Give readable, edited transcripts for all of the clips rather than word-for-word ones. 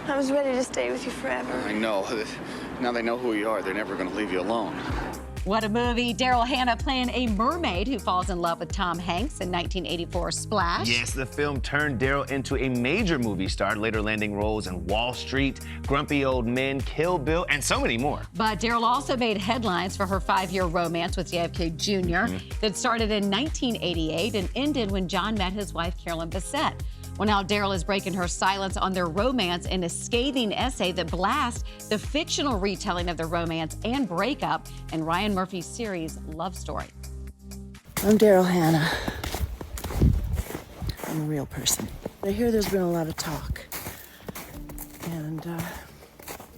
I was ready to stay with you forever. I know. Now they know who you are. They're never going to leave you alone. What a movie. Daryl Hannah playing a mermaid who falls in love with Tom Hanks in 1984 Splash. Yes, the film turned Daryl into a major movie star, later landing roles in Wall Street, Grumpy Old Men, Kill Bill, and so many more. But Daryl also made headlines for her 5-year romance with JFK Jr. that started in 1988 and ended when John met his wife, Carolyn Bassette. Well, now Daryl is breaking her silence on their romance in a scathing essay that blasts the fictional retelling of their romance and breakup in Ryan Murphy's series Love Story. I'm Daryl Hannah. I'm a real person. I hear there's been a lot of talk, and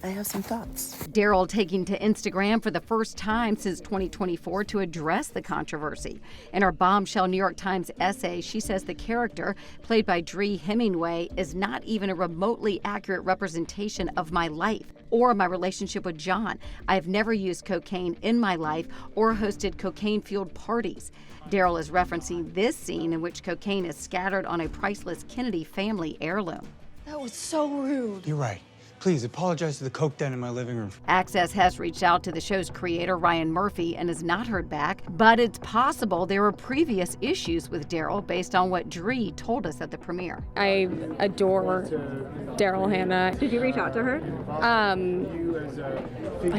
I have some thoughts. Daryl taking to Instagram for the first time since 2024 to address the controversy. In her bombshell New York Times essay, she says the character, played by Zuri Hall, is not even a remotely accurate representation of my life or my relationship with John. I have never used cocaine in my life or hosted cocaine-fueled parties. Daryl is referencing this scene in which cocaine is scattered on a priceless Kennedy family heirloom. That was so rude. You're right. Please apologize to the coke den in my living room. Access has reached out to the show's creator, Ryan Murphy, and has not heard back, but it's possible there were previous issues with Daryl based on what Zuri told us at the premiere. I adore Daryl Hannah. Did you reach out to her? I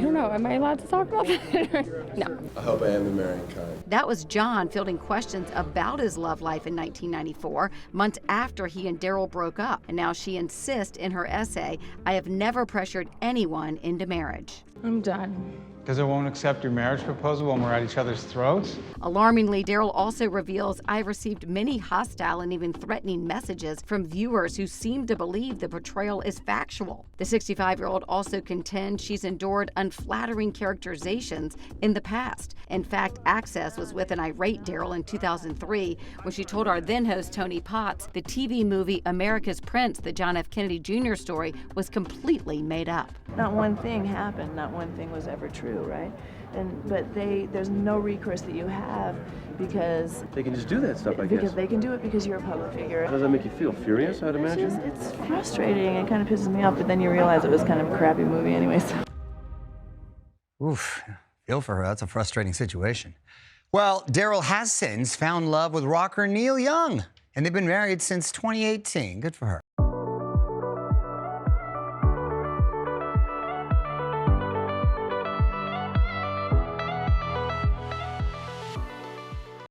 don't know. Am I allowed to talk about that? No. I hope I am the marrying kind. That was John fielding questions about his love life in 1994, months after he and Daryl broke up. And now she insists in her essay, I have never pressured anyone into marriage. I'm done. Because I won't accept your marriage proposal when we're at each other's throats? Alarmingly, Daryl also reveals, I've received many hostile and even threatening messages from viewers who seem to believe the portrayal is factual. The 65-year-old also contends she's endured unflattering characterizations in the past. In fact, Access was with an irate Daryl in 2003 when she told our then-host Tony Potts the TV movie America's Prince, the John F. Kennedy Jr. story, was completely made up. Not one thing happened. Not one thing was ever true, right? But there's no recourse that you have because They can just do that stuff, I guess. because they can do it because you're a public figure. How does that make you feel? Furious, I'd imagine? It's frustrating. It kind of pisses me off, but then you realize it was kind of a crappy movie anyways. Oof, feel for her. That's a frustrating situation. Well, Daryl has since found love with rocker Neil Young, and they've been married since 2018. Good for her.